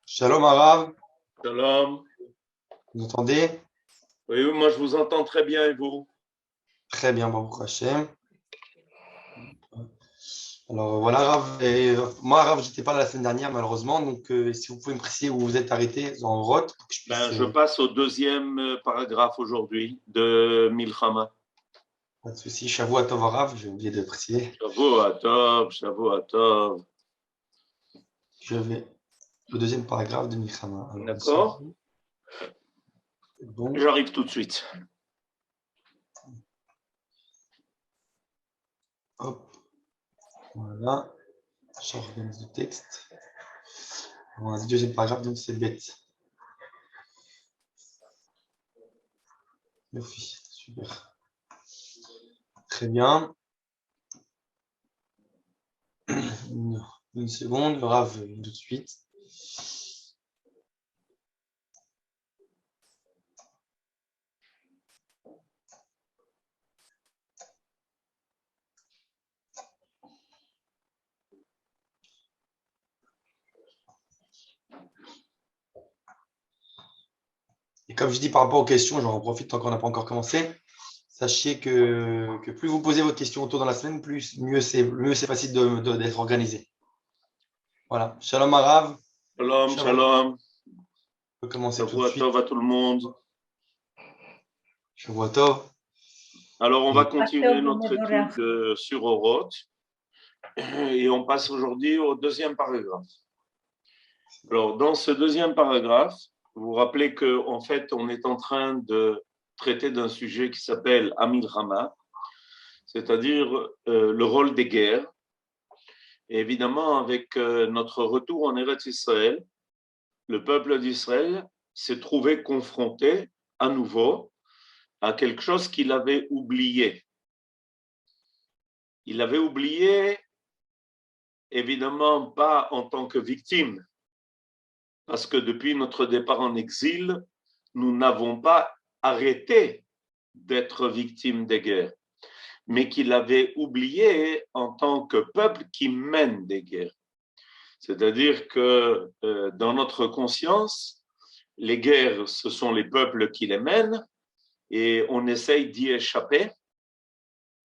Shalom Arav, Shalom. vous entendez? Oui, oui, moi je vous entends très bien et vous? Très bien, Baruch Hashem. Alors voilà, Arav, moi Arav, j'étais pas là la semaine dernière malheureusement, donc si vous pouvez me préciser où vous êtes arrêté en route pour que je Ben, puisse. je passe au deuxième paragraphe aujourd'hui de Milchama. Pas de souci, Shavuot Tov Arav, j'ai oublié de préciser. Shavuot Tov, Shavuot Tov. Je vais au deuxième paragraphe de Milchama. Alors une D'accord? seconde. Bon, J'arrive tout de suite. hop, voilà, j'organise le texte. Voilà, le deuxième paragraphe, donc c'est bête. Yofi, super. Très bien. Une seconde, Arav, tout de suite. Et comme je dis par rapport aux questions, j'en profite tant qu'on n'a pas encore commencé. Sachez que plus vous posez votre question tôt dans la semaine, mieux c'est facile d'être organisé. Voilà. Shalom Arav. Shalom, Shavuot. shalom. On peut commencer tout de Shavuot suite. Tov à tout le monde. Shavuot Tov. Alors, on va Et continuer notre étude sur Oroth et on passe aujourd'hui au deuxième paragraphe. Alors, dans ce deuxième paragraphe, vous vous rappelez qu'en fait, on est en train de traiter d'un sujet qui s'appelle Amilchama, c'est-à-dire le rôle des guerres. Et évidemment, avec notre retour en Eretz Israël, le peuple d'Israël s'est trouvé confronté à nouveau à quelque chose qu'il avait oublié. Il avait oublié, évidemment, pas en tant que victime, parce que depuis notre départ en exil, nous n'avons pas arrêté d'être victimes des guerres, mais qu'il avait oublié en tant que peuple qui mène des guerres. C'est-à-dire que dans notre conscience, les guerres, ce sont les peuples qui les mènent et on essaye d'y échapper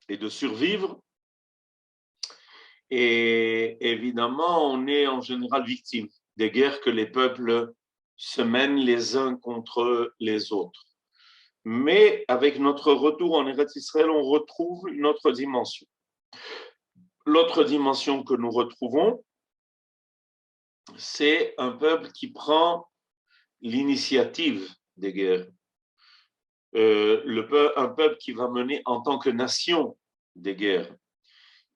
et de survivre. Et évidemment, on est en général victime des guerres que les peuples se mènent les uns contre les autres. Mais avec notre retour en Eretz Israël, on retrouve une autre dimension. L'autre dimension que nous retrouvons, c'est un peuple qui prend l'initiative des guerres. Un peuple qui va mener en tant que nation des guerres,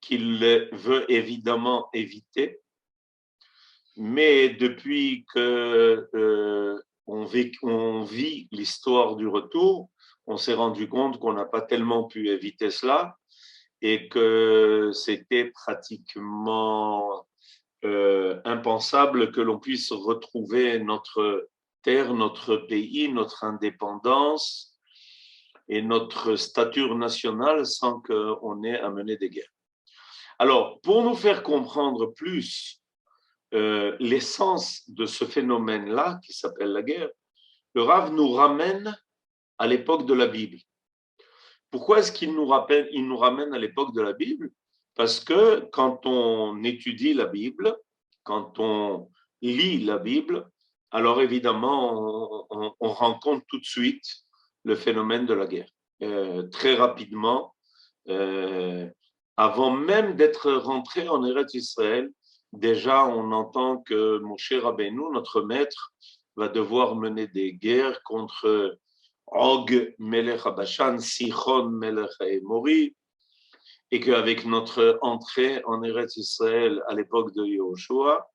qu'il veut évidemment éviter, mais depuis que on vit l'histoire du retour, on s'est rendu compte qu'on n'a pas tellement pu éviter cela et que c'était pratiquement impensable que l'on puisse retrouver notre terre, notre pays, notre indépendance et notre stature nationale sans qu'on ait à mener des guerres. Alors, pour nous faire comprendre plus l'essence de ce phénomène-là, qui s'appelle la guerre, le Rav nous ramène à l'époque de la Bible. Pourquoi est-ce qu'il nous ramène à l'époque de la Bible? Parce que quand on étudie la Bible, quand on lit la Bible, alors évidemment, on rencontre tout de suite le phénomène de la guerre. Très rapidement, avant même d'être rentré en Eretz Israël, déjà on entend que Moshe Rabbeinu, notre maître, va devoir mener des guerres contre Og Melech Habashan, Sichon Melech Mori, et qu'avec notre entrée en Eretz Israël à l'époque de Yehoshua,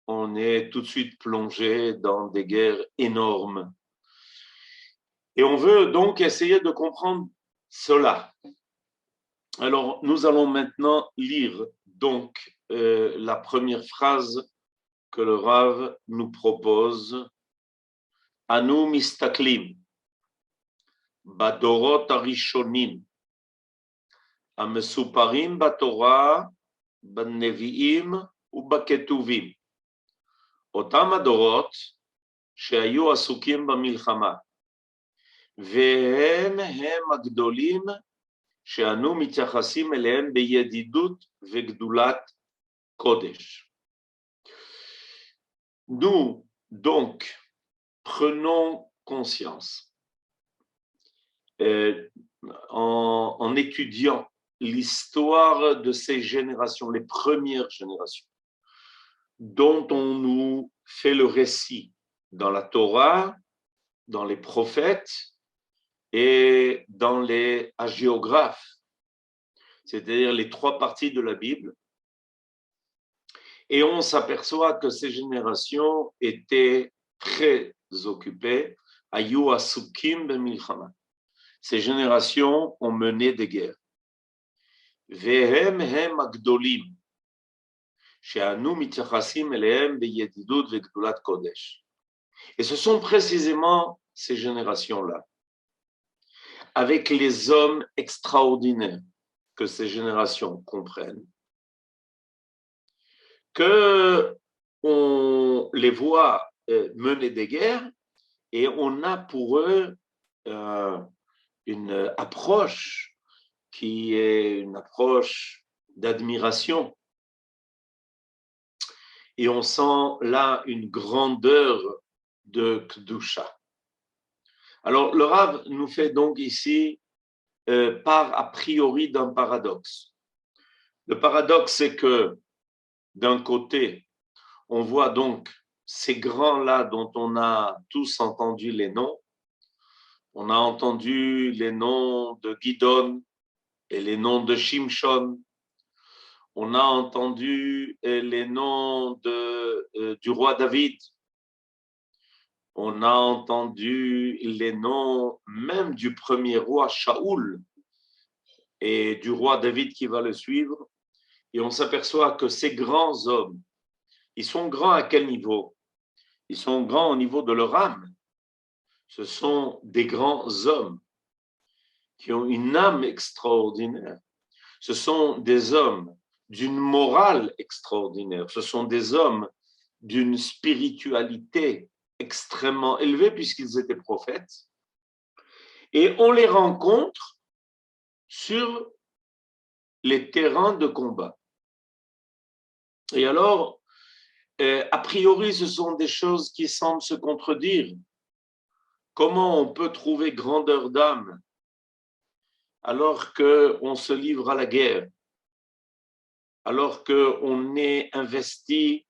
on est tout de suite plongé dans des guerres énormes. Et on veut donc essayer de comprendre cela. Alors, nous allons maintenant lire donc la première phrase que le Rav nous propose. Anu mistaklim, badorot arishonim, המסופרים בתורה, בנביאים ובכתובים, אותם הדורות שהיו עסוקים במלחמה, והם הגדולים שאנו מתייחסים אליהם בידידות וגדולת קודש. Nous, donc, prenons conscience en étudiant l'histoire de ces générations, les premières générations, dont on nous fait le récit dans la Torah, dans les prophètes et dans les hagiographes, c'est-à-dire les trois parties de la Bible. Et on s'aperçoit que ces générations étaient très occupées. Ayu asukim b'milchama. Ces générations ont mené des guerres. Vehem hem agdolim, she'anu mityachasim elehem beyedidut vegdulat kodesh. Et ce sont précisément ces générations-là, avec les hommes extraordinaires que ces générations comprennent, que on les voit mener des guerres et on a pour eux une approche qui est une approche d'admiration. Et on sent là une grandeur de Kedusha. Alors, le Rav nous fait donc ici part a priori d'un paradoxe. Le paradoxe, c'est que d'un côté, on voit donc ces grands-là dont on a tous entendu les noms. On a entendu les noms de Gidon et les noms de Shimshon. On a entendu les noms du roi David. On a entendu les noms même du premier roi Shaoul et du roi David qui va le suivre. Et on s'aperçoit que ces grands hommes, ils sont grands à quel niveau? Ils sont grands au niveau de leur âme. Ce sont des grands hommes qui ont une âme extraordinaire. Ce sont des hommes d'une morale extraordinaire. Ce sont des hommes d'une spiritualité extrêmement élevée puisqu'ils étaient prophètes. Et on les rencontre sur les terrains de combat. Et alors, a priori, ce sont des choses qui semblent se contredire. Comment on peut trouver grandeur d'âme alors qu'on se livre à la guerre, alors qu'on est investi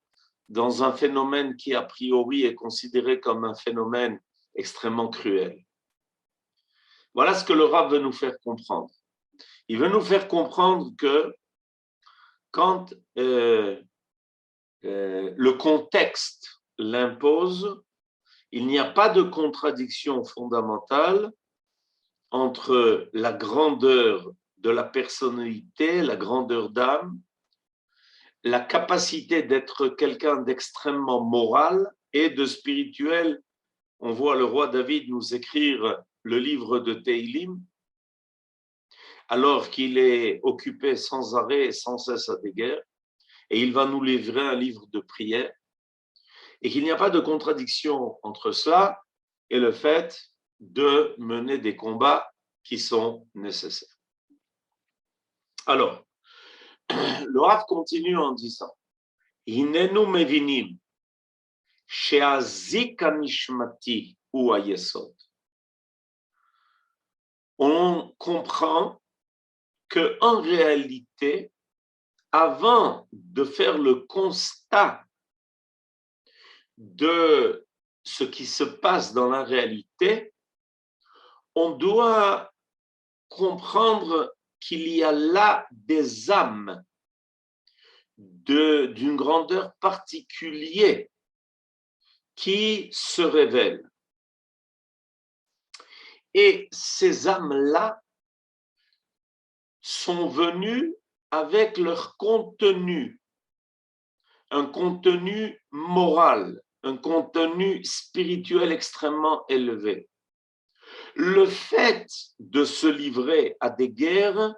dans un phénomène qui, a priori, est considéré comme un phénomène extrêmement cruel? Voilà ce que le Rav veut nous faire comprendre. Il veut nous faire comprendre que quand le contexte l'impose, il n'y a pas de contradiction fondamentale entre la grandeur de la personnalité, la grandeur d'âme, la capacité d'être quelqu'un d'extrêmement moral et de spirituel. On voit le roi David nous écrire le livre de Teilim, alors qu'il est occupé sans arrêt et sans cesse à des guerres, et il va nous livrer un livre de prière, et qu'il n'y a pas de contradiction entre cela et le fait de mener des combats qui sont nécessaires. Alors, le Rav continue en disant « Hinenu mevinim she'azik hanishmati hu hayesod » On comprend qu'en réalité, avant de faire le constat de ce qui se passe dans la réalité, on doit comprendre qu'il y a là des âmes d'une grandeur particulière qui se révèlent. Et ces âmes-là sont venues avec leur contenu, un contenu moral, un contenu spirituel extrêmement élevé. Le fait de se livrer à des guerres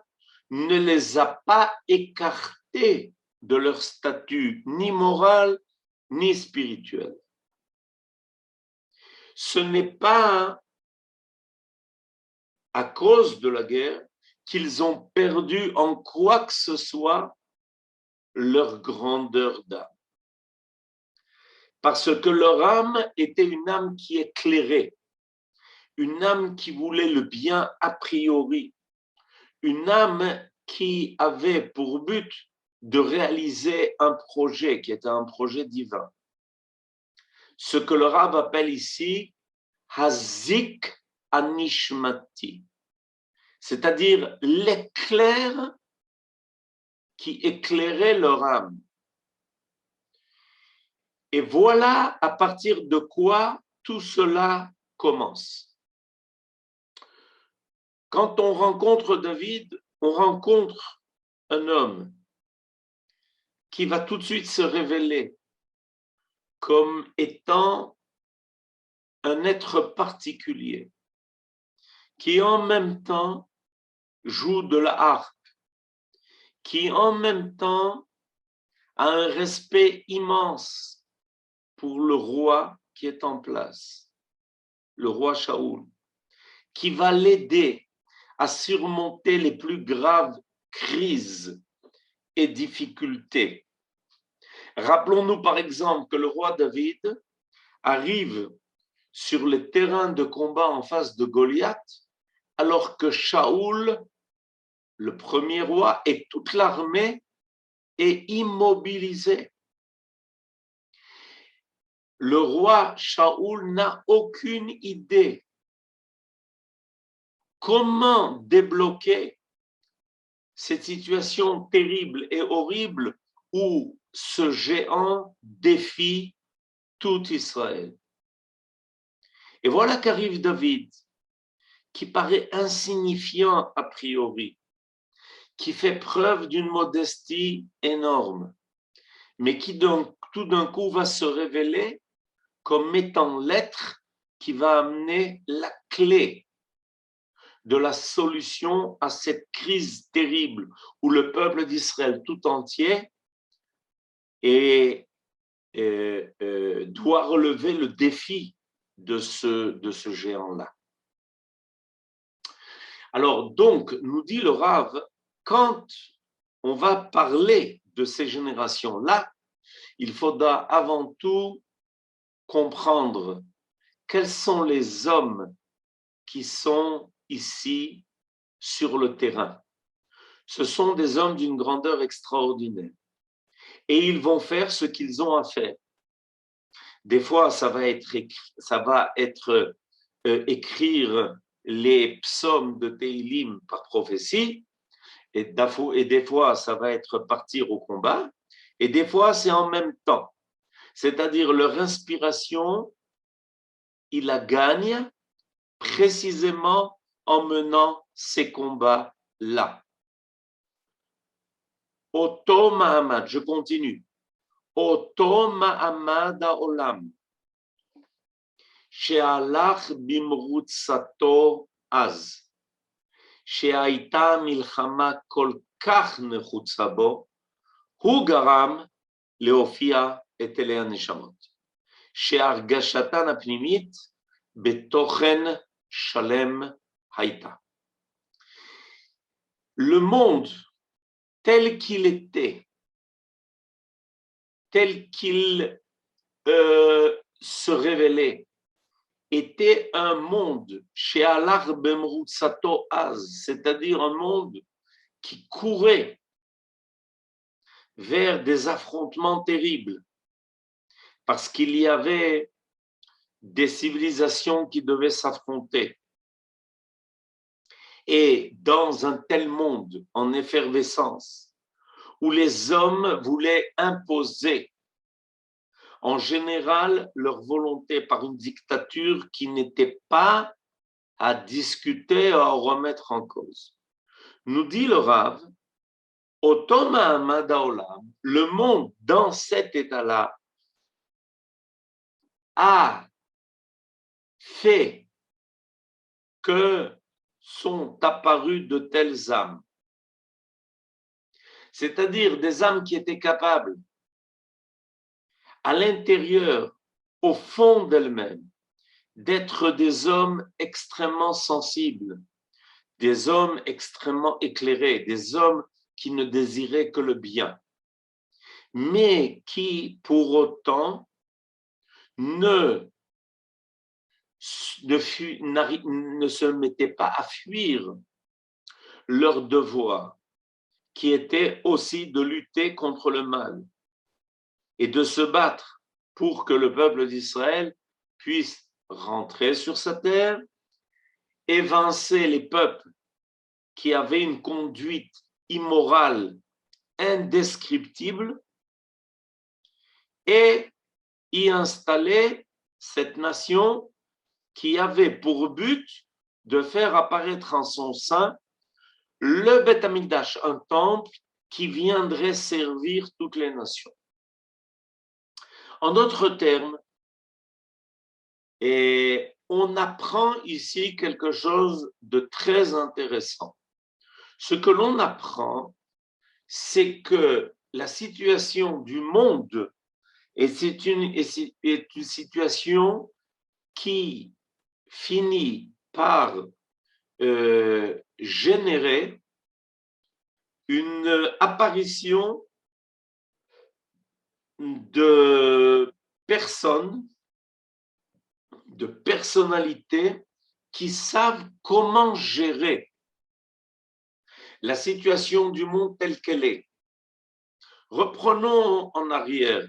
ne les a pas écartés de leur statut ni moral ni spirituelle. Ce n'est pas à cause de la guerre qu'ils ont perdu en quoi que ce soit leur grandeur d'âme. Parce que leur âme était une âme qui éclairait, une âme qui voulait le bien a priori, une âme qui avait pour but de réaliser un projet qui était un projet divin. Ce que le Rav appelle ici Hazik Anishmati, c'est-à-dire l'éclair qui éclairait leur âme. Et voilà à partir de quoi tout cela commence. Quand on rencontre David, on rencontre un homme qui va tout de suite se révéler comme étant un être particulier, qui en même temps joue de la harpe, qui en même temps a un respect immense pour le roi qui est en place, le roi Shaoul, qui va l'aider à surmonter les plus graves crises et difficultés. Rappelons-nous par exemple que le roi David arrive sur le terrain de combat en face de Goliath, alors que Shaoul, le premier roi, et toute l'armée est immobilisée. Le roi Shaoul n'a aucune idée comment débloquer cette situation terrible et horrible où ce géant défie tout Israël. Et voilà qu'arrive David, qui paraît insignifiant a priori, qui fait preuve d'une modestie énorme, mais qui donc tout d'un coup va se révéler comme étant l'être qui va amener la clé de la solution à cette crise terrible où le peuple d'Israël tout entier doit relever le défi de ce géant-là. Alors donc, nous dit le Rav, quand on va parler de ces générations-là, il faudra avant tout comprendre quels sont les hommes qui sont ici sur le terrain. Ce sont des hommes d'une grandeur extraordinaire. Et ils vont faire ce qu'ils ont à faire. Des fois, ça va être écrire les psaumes de Teilim par prophétie, et des fois, ça va être partir au combat, et des fois, c'est en même temps. C'est-à-dire leur inspiration, ils la gagnent précisément en menant ces combats-là. Oto Mahamad, je continue. Oto Mahamad Haolam, she'alach bimrutzato az, she'aita milchama kol kach nechutza bo, hu garam leofia et elei haneshamot, she'argashatan hapnimit betochen shalem haita. Le monde tel qu'il était, tel qu'il se révélait, était un monde, she'alach bimrutzato az, c'est-à-dire un monde qui courait vers des affrontements terribles, parce qu'il y avait des civilisations qui devaient s'affronter. Et dans un tel monde en effervescence, où les hommes voulaient imposer en général leur volonté par une dictature qui n'était pas à discuter, à remettre en cause. Nous dit le Rav, Oto Mahamad Haolam, le monde dans cet état-là a fait que sont apparues de telles âmes, c'est-à-dire des âmes qui étaient capables à l'intérieur, au fond d'elles-mêmes, d'être des hommes extrêmement sensibles, des hommes extrêmement éclairés, des hommes qui ne désiraient que le bien, mais qui, pour autant, ne se mettaient pas à fuir leur devoir, qui était aussi de lutter contre le mal et de se battre pour que le peuple d'Israël puisse rentrer sur sa terre, évincer les peuples qui avaient une conduite immorale indescriptible et y installer cette nation qui avait pour but de faire apparaître en son sein le Beth Amikdash, un temple qui viendrait servir toutes les nations. En d'autres termes, et on apprend ici quelque chose de très intéressant. Ce que l'on apprend, c'est que la situation du monde est une situation qui finit par générer une apparition de personnes, de personnalités qui savent comment gérer la situation du monde telle qu'elle est. Reprenons en arrière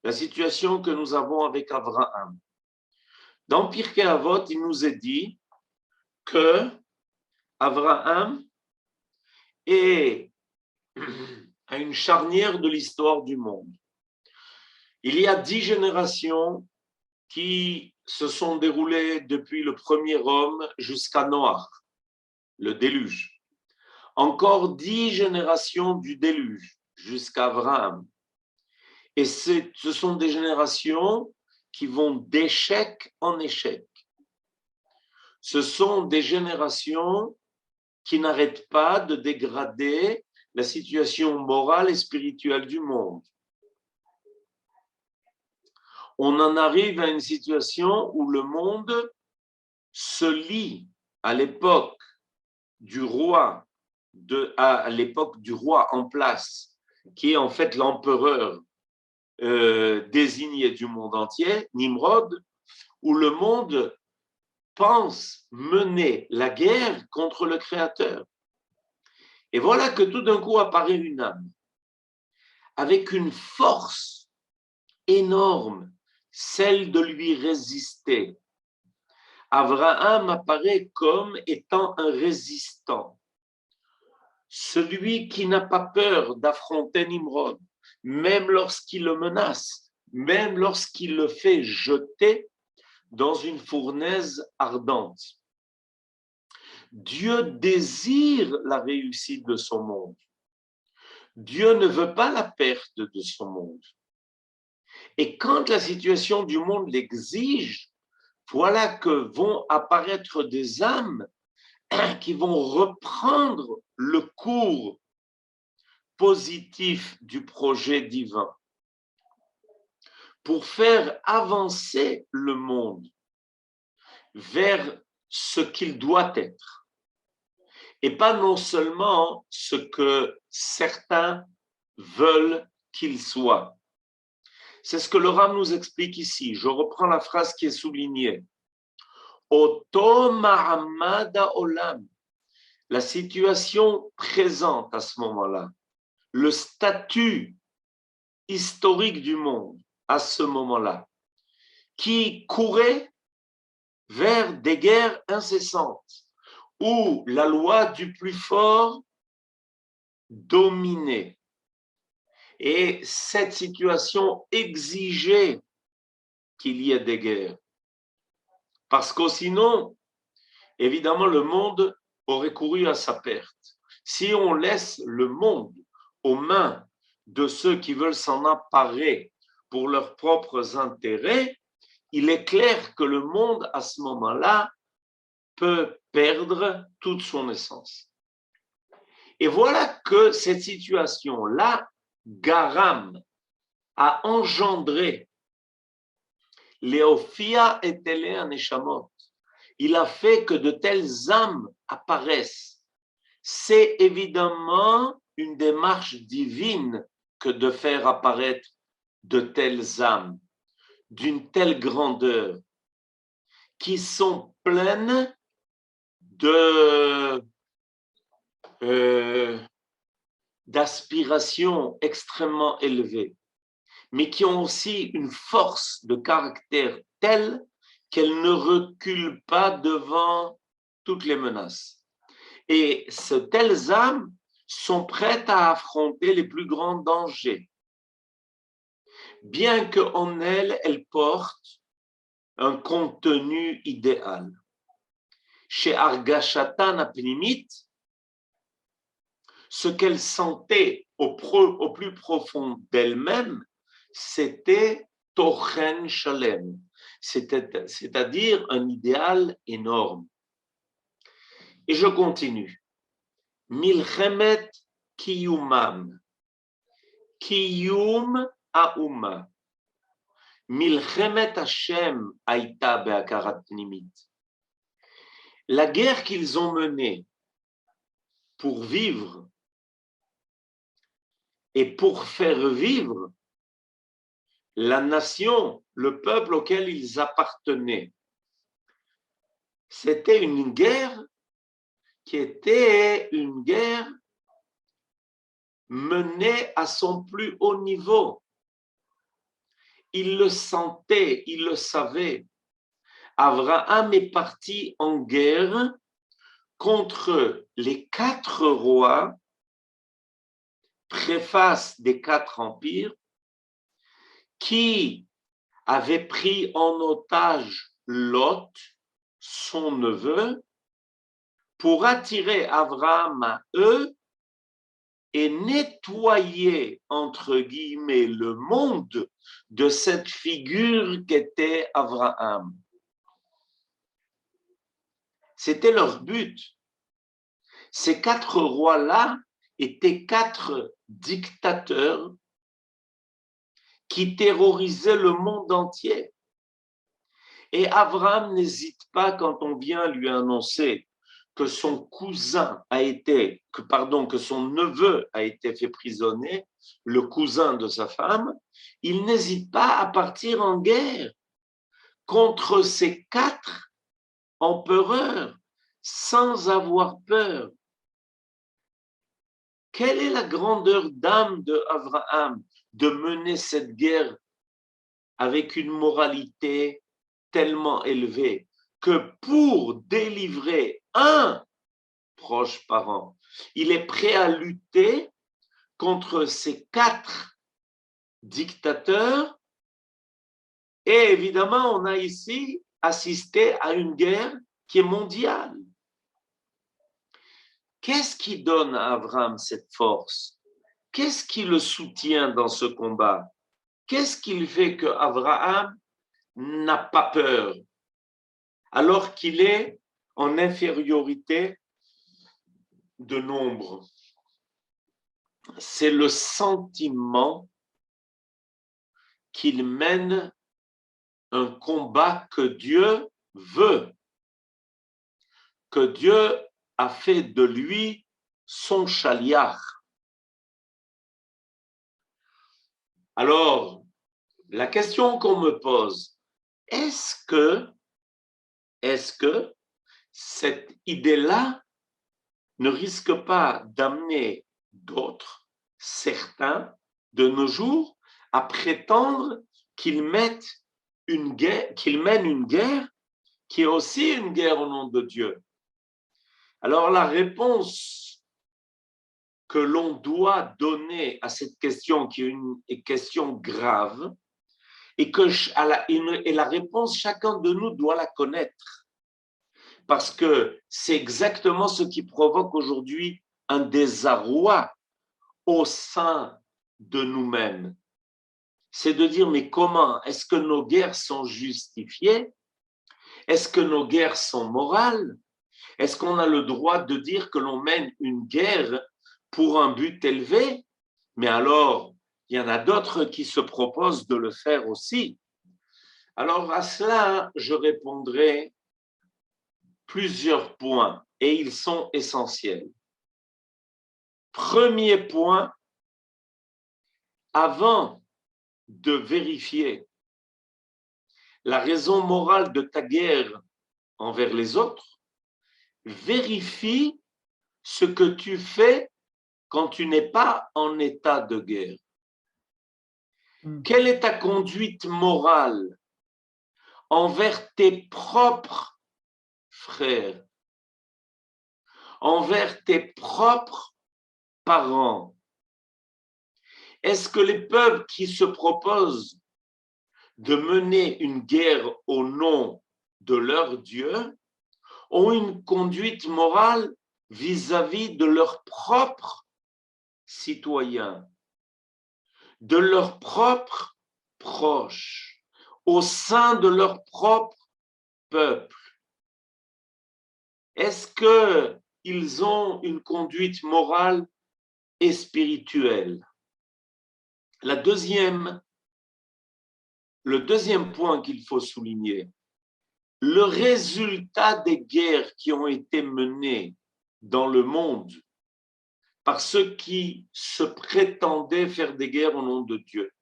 la situation que nous avons avec Abraham. Dans Pirkei Avot, il nous est dit que Abraham est à une charnière de l'histoire du monde. Il y a 10 générations qui se sont déroulées depuis le premier homme jusqu'à Noach, le déluge. Encore 10 générations du déluge jusqu'à Abraham. Et ce sont des générations qui vont d'échec en échec. Ce sont des générations qui n'arrêtent pas de dégrader la situation morale et spirituelle du monde. On en arrive à une situation où le monde se lie à l'époque du roi, à l'époque du roi en place, qui est en fait l'empereur désigné du monde entier, Nimrod, où le monde pense mener la guerre contre le Créateur. Et voilà que tout d'un coup apparaît une âme, avec une force énorme, celle de lui résister. Abraham apparaît comme étant un résistant, celui qui n'a pas peur d'affronter Nimrod, même lorsqu'il le menace, même lorsqu'il le fait jeter dans une fournaise ardente. Dieu désire la réussite de son monde. Dieu ne veut pas la perte de son monde. Et quand la situation du monde l'exige, voilà que vont apparaître des âmes qui vont reprendre le cours positif du projet divin pour faire avancer le monde vers ce qu'il doit être. Et pas non seulement ce que certains veulent qu'il soit. C'est ce que le Rav nous explique ici. Je reprends la phrase qui est soulignée. Oto ma'amada olam. La situation présente à ce moment-là, le statut historique du monde à ce moment-là, qui courait vers des guerres incessantes, où la loi du plus fort dominait. Et cette situation exigeait qu'il y ait des guerres. Parce que sinon, évidemment, le monde aurait couru à sa perte. Si on laisse le monde aux mains de ceux qui veulent s'en emparer pour leurs propres intérêts, il est clair que le monde, à ce moment-là, peut perdre toute son essence. Et voilà que cette situation-là, garam, a engendré Léophia et Télé Neshamot. Il a fait que de telles âmes apparaissent. C'est évidemment une démarche divine que de faire apparaître de telles âmes, d'une telle grandeur, qui sont pleines d'aspirations extrêmement élevées, mais qui ont aussi une force de caractère telle qu'elles ne reculent pas devant toutes les menaces. Et ces telles âmes sont prêtes à affronter les plus grands dangers, bien qu'en elles portent un contenu idéal. Chez Argashatan Apnimit, ce qu'elle sentait au plus profond d'elle-même, c'était Tochen Shalem, c'est-à-dire un idéal énorme. Et je continue. Milchemet Kiyumam, Kiyum Auma, Milchemet Hashem Aïta Be'akarat Pnimit. La guerre qu'ils ont menée pour vivre et pour faire vivre la nation, le peuple auquel ils appartenaient, c'était une guerre qui était une guerre menée à son plus haut niveau. Il le sentait, il le savait. Abraham est parti en guerre contre les 4 rois, préface des 4 empires, qui avaient pris en otage Lot, son neveu, pour attirer Abraham à eux et nettoyer, entre guillemets, le monde de cette figure qu'était Abraham. C'était leur but. Ces 4 rois-là étaient 4 dictateurs qui terrorisaient le monde entier. Et Abraham n'hésite pas quand on vient lui annoncer que son que son neveu a été fait prisonnier, le cousin de sa femme, il n'hésite pas à partir en guerre contre ces 4 empereurs sans avoir peur. Quelle est la grandeur d'âme de Abraham de mener cette guerre avec une moralité tellement élevée que pour délivrer un proche parent, il est prêt à lutter contre ces 4 dictateurs. Et évidemment, on a ici assisté à une guerre qui est mondiale. Qu'est-ce qui donne à Abraham cette force? Qu'est-ce qui le soutient dans ce combat? Qu'est-ce qui fait que Abraham n'a pas peur alors qu'il est en infériorité de nombre? C'est le sentiment qu'il mène un combat que Dieu veut, que Dieu a fait de lui son chaliach. Alors, la question qu'on me pose, est-ce que cette idée-là ne risque pas d'amener d'autres, certains, de nos jours, à prétendre qu'ils mènent une guerre qui est aussi une guerre au nom de Dieu? Alors la réponse que l'on doit donner à cette question, qui est une question grave, et la réponse, chacun de nous doit la connaître, parce que c'est exactement ce qui provoque aujourd'hui un désarroi au sein de nous-mêmes. C'est de dire, mais comment? Est-ce que nos guerres sont justifiées? Est-ce que nos guerres sont morales? Est-ce qu'on a le droit de dire que l'on mène une guerre pour un but élevé? Mais alors, Il y en a d'autres qui se proposent de le faire aussi. Alors à cela, je répondrai plusieurs points et ils sont essentiels. Premier point, avant de vérifier la raison morale de ta guerre envers les autres, vérifie ce que tu fais quand tu n'es pas en état de guerre. Quelle est ta conduite morale envers tes propres frères, envers tes propres parents? Est-ce que les peuples qui se proposent de mener une guerre au nom de leur Dieu ont une conduite morale vis-à-vis de leurs propres citoyens, de leurs propres proches, au sein de leur propre peuple? Est-ce qu'ils ont une conduite morale et spirituelle? Le deuxième point qu'il faut souligner, le résultat des guerres qui ont été menées dans le monde par ceux qui se prétendaient faire des guerres au nom de Dieu.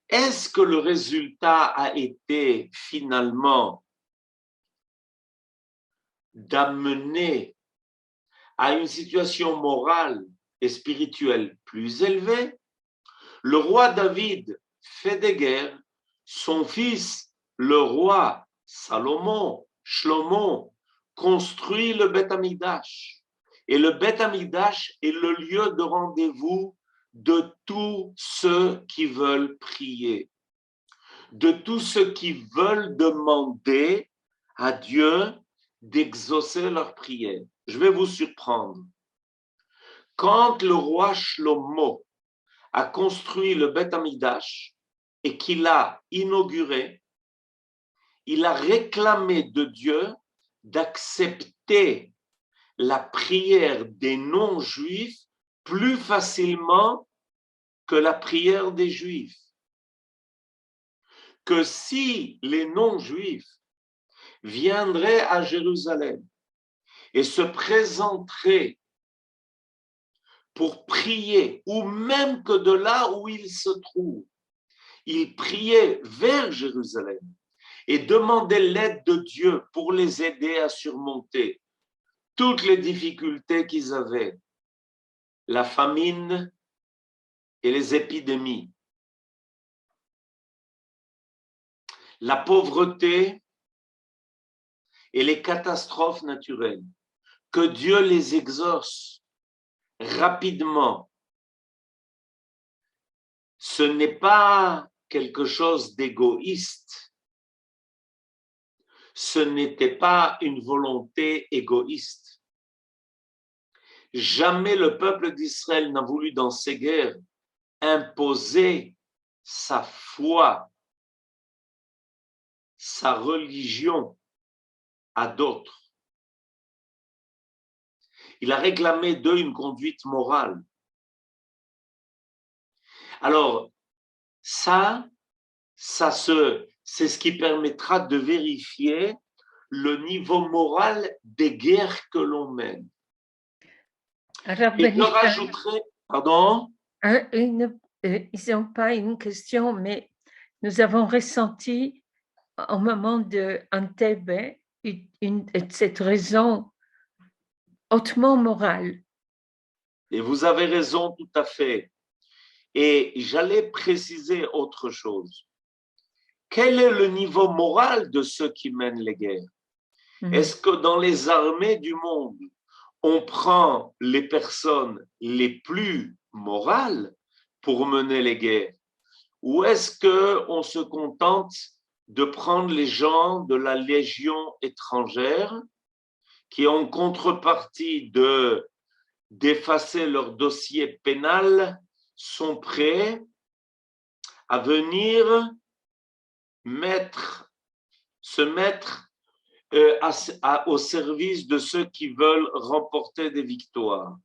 Est-ce que le résultat a été finalement d'amener à une situation morale et spirituelle plus élevée? Le roi David fait des guerres, son fils, le roi Salomon, Shlomo, construit le Beth Amikdash. Et le Beth Amikdash est le lieu de rendez-vous de tous ceux qui veulent prier, de tous ceux qui veulent demander à Dieu d'exaucer leurs prières. Je vais vous surprendre. Quand le roi Shlomo a construit le Beth Amikdash et qu'il l'a inauguré, il a réclamé de Dieu d'accepter la prière des non-juifs plus facilement que la prière des juifs. Que si les non-juifs viendraient à Jérusalem et se présenteraient pour prier, ou même que de là où ils se trouvent, ils priaient vers Jérusalem et demandaient l'aide de Dieu pour les aider à surmonter toutes les difficultés qu'ils avaient, la famine et les épidémies, la pauvreté et les catastrophes naturelles, que Dieu les exauce rapidement. Ce n'est pas quelque chose d'égoïste. Ce n'était pas une volonté égoïste. Jamais le peuple d'Israël n'a voulu dans ces guerres imposer sa foi, sa religion à d'autres. Il a réclamé d'eux une conduite morale. Alors, c'est ce qui permettra de vérifier le niveau moral des guerres que l'on mène. Alors, et je rajouterai, pardon? Ils n'ont pas une question, mais nous avons ressenti au moment de Entebbe cette raison hautement morale. Et vous avez raison tout à fait. Et j'allais préciser autre chose. Quel est le niveau moral de ceux qui mènent les guerres? Est-ce que dans les armées du monde, on prend les personnes les plus morales pour mener les guerres? Ou est-ce qu'on se contente de prendre les gens de la Légion étrangère qui, en contrepartie d'effacer leur dossier pénal, sont prêts à venir se mettre au service de ceux qui veulent remporter des victoires?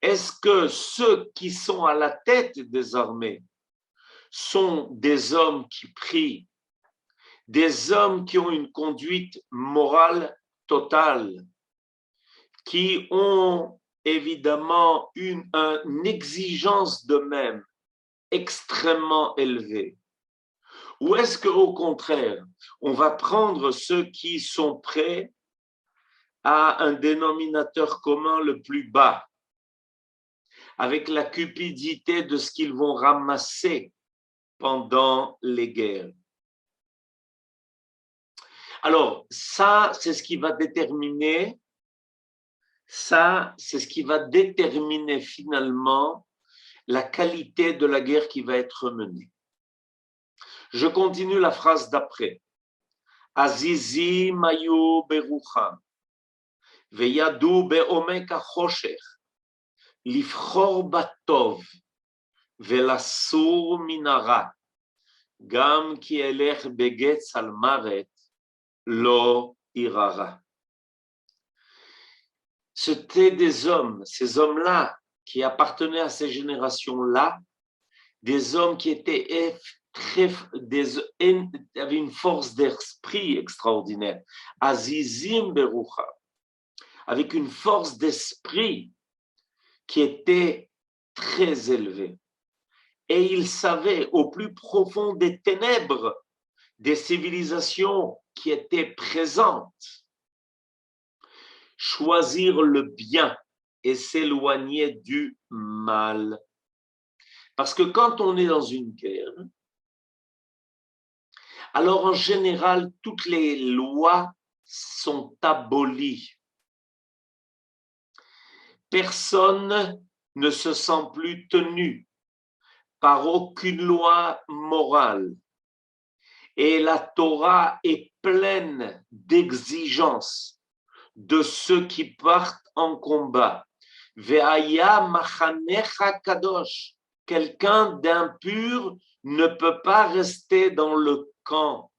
Est-ce que ceux qui sont à la tête des armées sont des hommes qui prient, des hommes qui ont une conduite morale totale, qui ont évidemment une exigence d'eux-mêmes extrêmement élevée? Ou est-ce qu'au contraire, on va prendre ceux qui sont prêts à un dénominateur commun le plus bas, avec la cupidité de ce qu'ils vont ramasser pendant les guerres? Alors, ça, c'est ce qui va déterminer, finalement la qualité de la guerre qui va être menée. Je continue la phrase d'après. Azizim ayu berucham, veyadu beomek hachoshech, lifchor batov, velasur minara, gam ki elech begetz al maret, lo irara. C'étaient des hommes, ces hommes-là, qui appartenaient à ces générations-là, des hommes qui étaient avaient une force d'esprit extraordinaire. Azizim berucha, avec une force d'esprit qui était très élevée. Et ils savaient au plus profond des ténèbres, des civilisations qui étaient présentes, choisir le bien et s'éloigner du mal. Parce que quand on est dans une guerre, alors en général, toutes les lois sont abolies. Personne ne se sent plus tenu par aucune loi morale. Et la Torah est pleine d'exigences de ceux qui partent en combat. Ve'aya machanecha kadosh. Quelqu'un d'impur ne peut pas rester dans le camp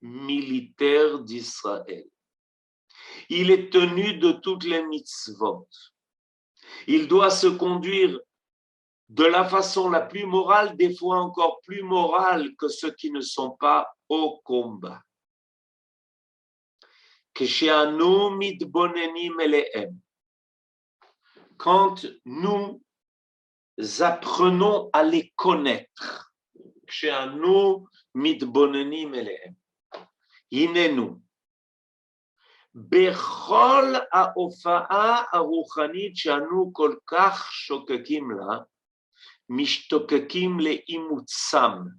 militaire d'Israël. Il est tenu de toutes les mitzvot. Il doit se conduire de la façon la plus morale, des fois encore plus morale que ceux qui ne sont pas au combat. Quand nous apprenons à les connaître, Hinenu, Bechol haofa'a haruchanit she'anu kol kach shokakim la, mishtokakim leimutsam.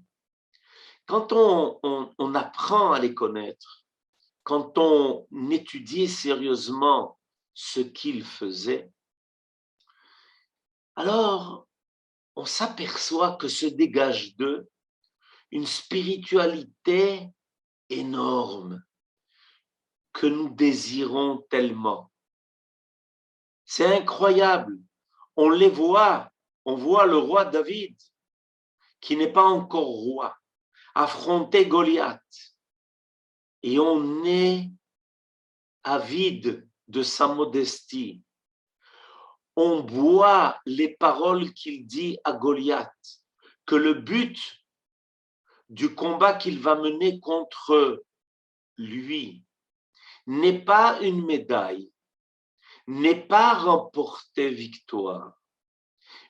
Quand on apprend à les connaître, quand on étudie sérieusement ce qu'ils faisaient, alors on s'aperçoit que se dégage d'eux une spiritualité énorme que nous désirons tellement. C'est incroyable. On les voit. On voit le roi David, qui n'est pas encore roi, affronter Goliath. Et on est avide de sa modestie. On voit les paroles qu'il dit à Goliath, que le but du combat qu'il va mener contre lui n'est pas une médaille, n'est pas remporter victoire,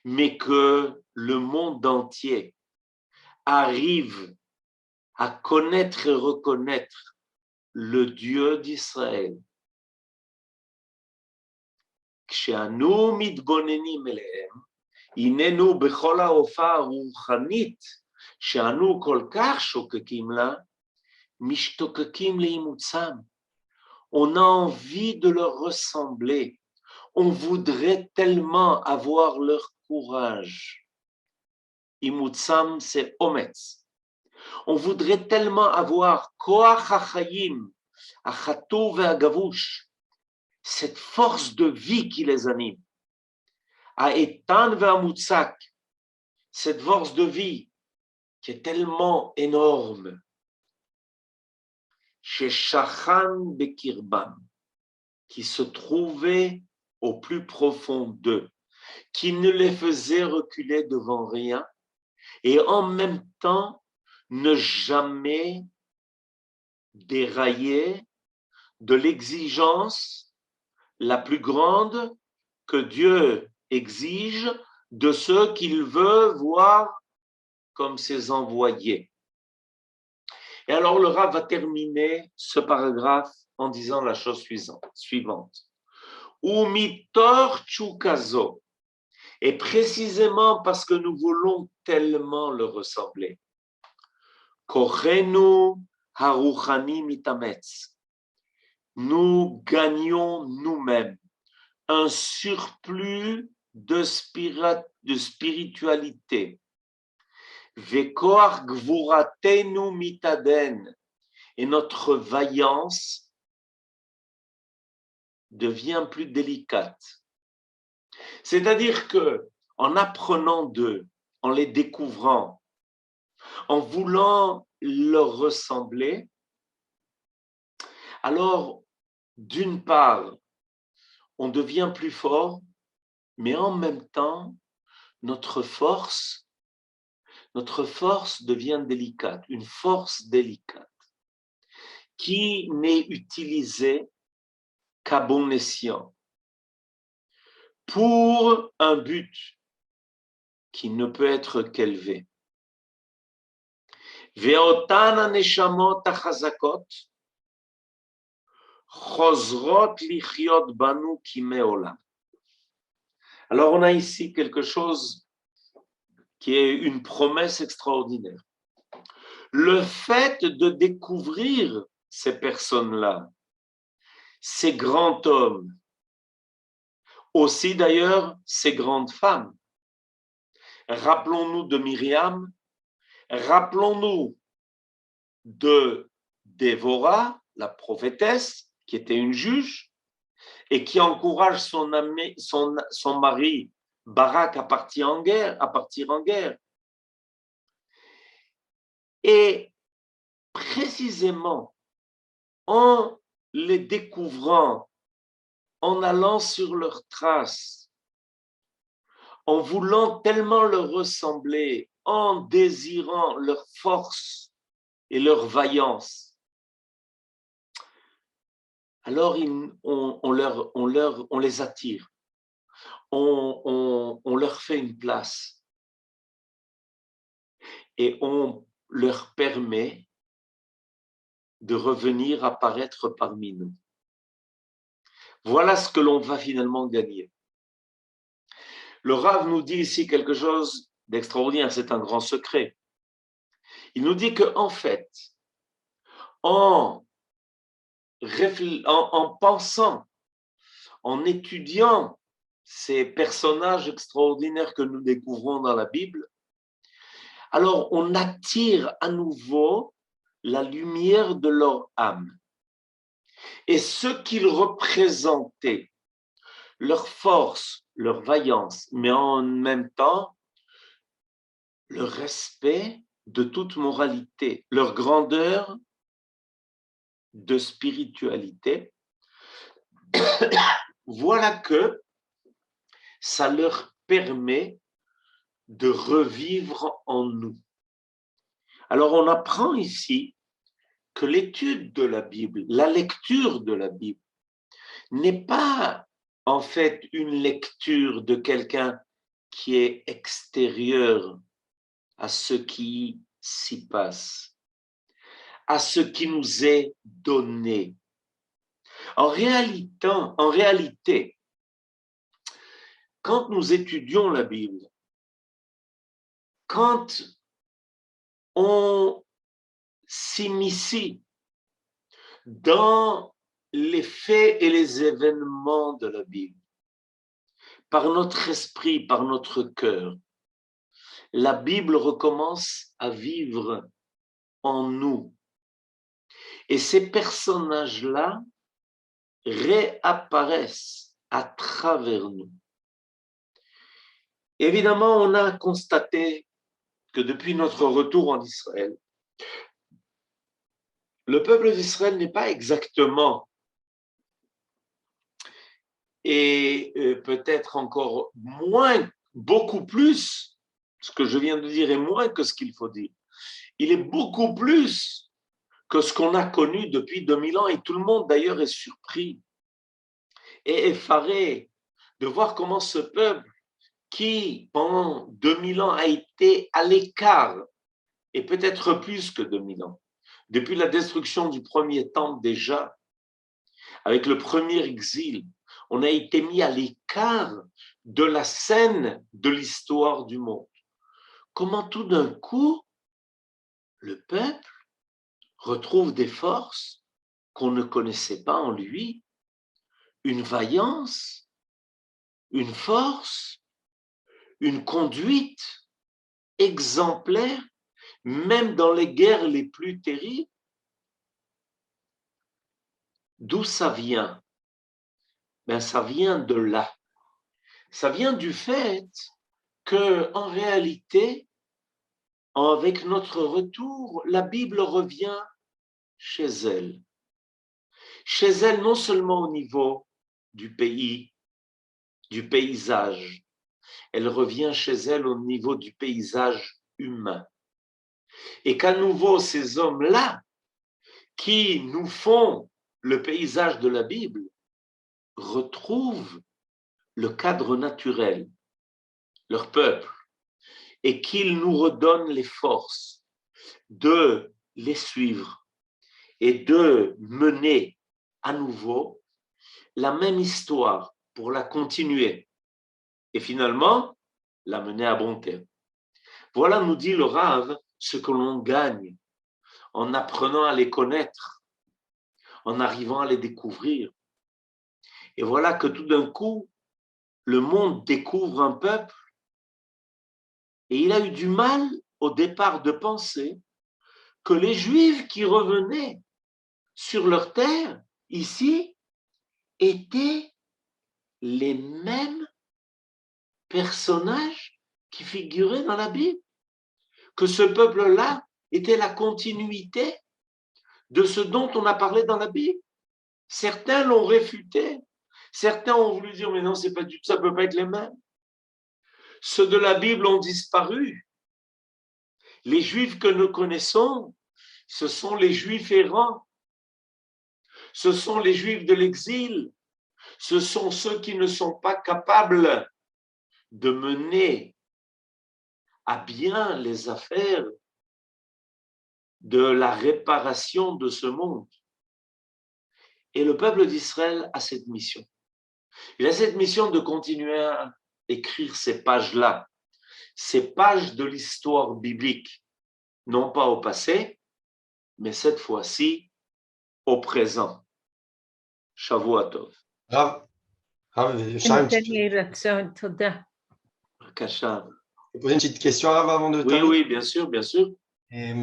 mais que le monde entier arrive à connaître et reconnaître le Dieu d'Israël. כשאנו מתבוננים אליהם, הננו בכל ההופעה הרוחנית שאנו כל כך שוקקים לה, משתוקקים לאימוצם. On a envie de leur ressembler. On voudrait tellement avoir leur courage. Imutsam, c'est ometz. On voudrait tellement avoir koach hachayim, achatou ve'agavush, cette force de vie qui les anime. Aetan ve'amutsak, cette force de vie qui est tellement énorme. Chez Shachan Bekirbam, qui se trouvait au plus profond d'eux. qui ne les faisait reculer devant rien et en même temps ne jamais dérailler de l'exigence la plus grande que Dieu exige de ceux qu'il veut voir comme ses envoyés. Et alors le Rav va terminer ce paragraphe en disant la chose suivante. Umitor chukazo, et précisément parce que nous voulons tellement le ressembler. Kochenu haruchani mitametz. Nous gagnons nous-mêmes un surplus de spiritualité. Vekoach gvuratenu mitaden. Et notre vaillance devient plus délicate. C'est-à-dire que en apprenant d'eux, en les découvrant, en voulant leur ressembler, alors, d'une part, on devient plus fort, mais en même temps, notre force devient délicate, une force délicate, qui n'est utilisée qu'à bon escient, pour un but qui ne peut être qu'élevé. Ve'otan haneshamot hachazakot chozrot lichyot banu kimei olam. Alors on a ici quelque chose qui est une promesse extraordinaire. Le fait de découvrir ces personnes-là, ces grands hommes, aussi d'ailleurs ces grandes femmes. Rappelons-nous de Myriam, rappelons-nous de Déborah, la prophétesse, qui était une juge, et qui encourage son mari Barak à partir en guerre. Et précisément en les découvrant, en allant sur leurs traces, en voulant tellement leur ressembler, en désirant leur force et leur vaillance, alors on les attire, on leur fait une place et on leur permet de revenir apparaître parmi nous. Voilà ce que l'on va finalement gagner. Le Rav nous dit ici quelque chose d'extraordinaire, c'est un grand secret. Il nous dit qu'en fait, en pensant, en étudiant ces personnages extraordinaires que nous découvrons dans la Bible, alors on attire à nouveau la lumière de leur âme. Et ce qu'ils représentaient, leur force, leur vaillance, mais en même temps, le respect de toute moralité, leur grandeur de spiritualité, voilà que ça leur permet de revivre en nous. Alors on apprend ici que l'étude de la Bible, la lecture de la Bible, n'est pas en fait une lecture de quelqu'un qui est extérieur à ce qui s'y passe, à ce qui nous est donné. En réalité, quand nous étudions la Bible, quand on s'initie dans les faits et les événements de la Bible, par notre esprit, par notre cœur, la Bible recommence à vivre en nous. Et ces personnages-là réapparaissent à travers nous. Évidemment, on a constaté que depuis notre retour en Israël, le peuple d'Israël n'est pas exactement et peut-être encore moins, beaucoup plus, ce que je viens de dire est moins que ce qu'il faut dire. Il est beaucoup plus que ce qu'on a connu depuis 2000 ans, et tout le monde d'ailleurs est surpris et effaré de voir comment ce peuple qui pendant 2000 ans a été à l'écart, et peut-être plus que 2000 ans, depuis la destruction du premier temple déjà, avec le premier exil, on a été mis à l'écart de la scène de l'histoire du monde. Comment tout d'un coup, le peuple retrouve des forces qu'on ne connaissait pas en lui, une vaillance, une force, une conduite exemplaire, même dans les guerres les plus terribles. D'où ça vient? Ben, ça vient de là. Ça vient du fait que, en réalité, avec notre retour, la Bible revient chez elle. Chez elle, non seulement au niveau du pays, du paysage, elle revient chez elle au niveau du paysage humain. Et qu'à nouveau, ces hommes-là, qui nous font le paysage de la Bible, retrouvent le cadre naturel, leur peuple, et qu'ils nous redonnent les forces de les suivre et de mener à nouveau la même histoire pour la continuer et finalement la mener à bon terme. Voilà, nous dit le Rav, ce que l'on gagne en apprenant à les connaître, en arrivant à les découvrir. Et voilà que tout d'un coup, le monde découvre un peuple et il a eu du mal au départ de penser que les Juifs qui revenaient sur leur terre, ici, étaient les mêmes personnages qui figuraient dans la Bible, que ce peuple-là était la continuité de ce dont on a parlé dans la Bible. Certains l'ont réfuté, certains ont voulu dire mais non, c'est pas du tout, ça peut pas être les mêmes. Ceux de la Bible ont disparu. Les Juifs que nous connaissons, ce sont les Juifs errants, ce sont les Juifs de l'exil, ce sont ceux qui ne sont pas capables de mener à bien les affaires de la réparation de ce monde. Et le peuple d'Israël a cette mission. Il a cette mission de continuer à écrire ces pages-là, ces pages de l'histoire biblique, non pas au passé, mais cette fois-ci au présent. Shavua Tov. Rav, Shah, Kasha. je vais poser une petite question Rav, avant de Oui, terminer. oui, bien sûr, bien sûr. Et,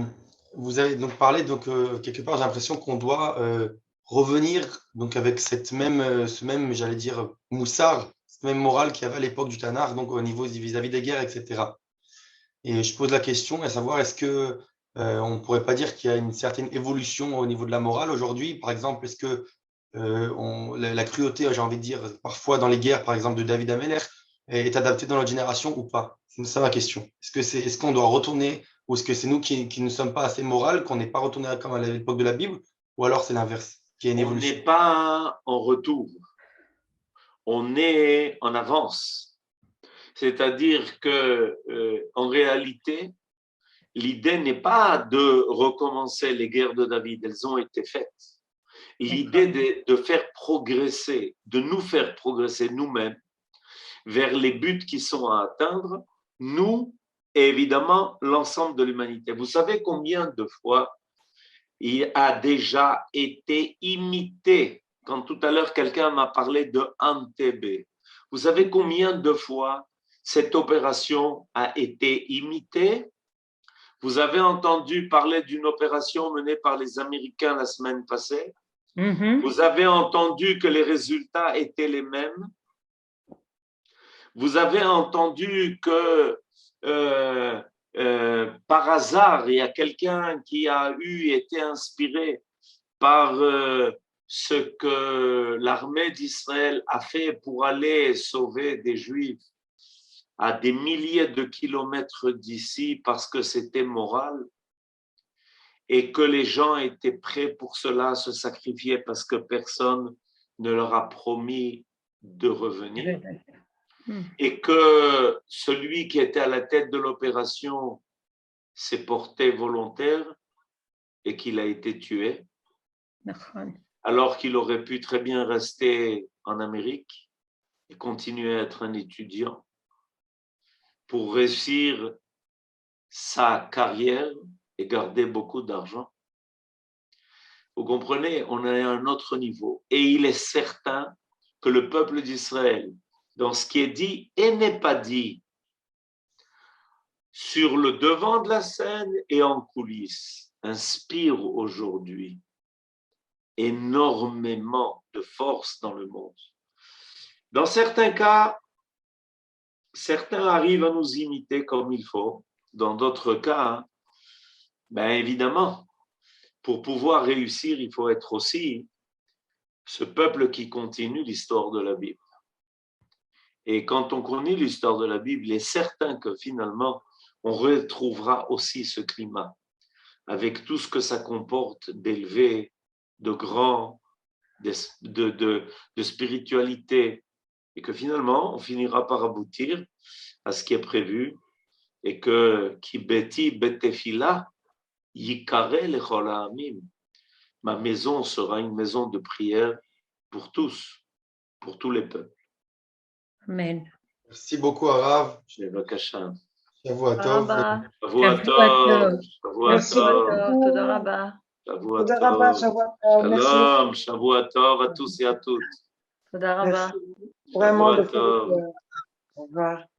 vous avez donc parlé, donc, quelque part, j'ai l'impression qu'on doit revenir donc, avec ce même, j'allais dire, moussard, cette même morale qu'il y avait à l'époque du Tanakh, donc au niveau vis-à-vis des guerres, etc. Et je pose la question à savoir, est-ce que on ne pourrait pas dire qu'il y a une certaine évolution au niveau de la morale aujourd'hui? Par exemple, est-ce que la cruauté, j'ai envie de dire, parfois dans les guerres, par exemple, de David Ameller, est adaptée dans notre génération ou pas? C'est ça ma question. Est-ce qu'on doit retourner, ou est-ce que c'est nous qui ne sommes pas assez morales, qu'on n'est pas retourné comme à l'époque de la Bible, ou alors c'est l'inverse, qui est une On évolution? n'est pas en retour, on est en avance. C'est-à-dire que, en réalité, l'idée n'est pas de recommencer les guerres de David, elles ont été faites. L'idée de faire progresser, de nous faire progresser nous-mêmes vers les buts qui sont à atteindre, nous et évidemment l'ensemble de l'humanité. Vous savez combien de fois il a déjà été imité, quand tout à l'heure quelqu'un m'a parlé de Entebbe. Vous savez combien de fois cette opération a été imitée? Vous avez entendu parler d'une opération menée par les Américains la semaine passée? Vous avez entendu que les résultats étaient les mêmes? Vous avez entendu que par hasard, il y a quelqu'un qui a été inspiré par ce que l'armée d'Israël a fait pour aller sauver des Juifs à des milliers de kilomètres d'ici parce que c'était moral et que les gens étaient prêts pour cela à se sacrifier parce que personne ne leur a promis de revenir et que celui qui était à la tête de l'opération s'est porté volontaire et qu'il a été tué, alors qu'il aurait pu très bien rester en Amérique et continuer à être un étudiant pour réussir sa carrière et garder beaucoup d'argent. Vous comprenez, on est à un autre niveau. Et il est certain que le peuple d'Israël, dans ce qui est dit et n'est pas dit, sur le devant de la scène et en coulisses, inspire aujourd'hui énormément de force dans le monde. Dans certains cas, certains arrivent à nous imiter comme il faut. Dans d'autres cas, ben évidemment, pour pouvoir réussir, il faut être aussi ce peuple qui continue l'histoire de la Bible. Et quand on connaît l'histoire de la Bible, il est certain que finalement, on retrouvera aussi ce climat, avec tout ce que ça comporte d'élevé, de grand, de spiritualité, et que finalement, on finira par aboutir à ce qui est prévu, et que « Ki beti betefila yikare lechol ha'amim » ma maison sera une maison de prière pour tous, pour tous les peuples. Amen. Merci beaucoup, Arav. Bevakasha. Shavua Tov. Shavua Tov. Merci beaucoup. Shavua Tov. Shalom, Shavua Tov à tous et à toutes. Merci vraiment de faire. Au revoir.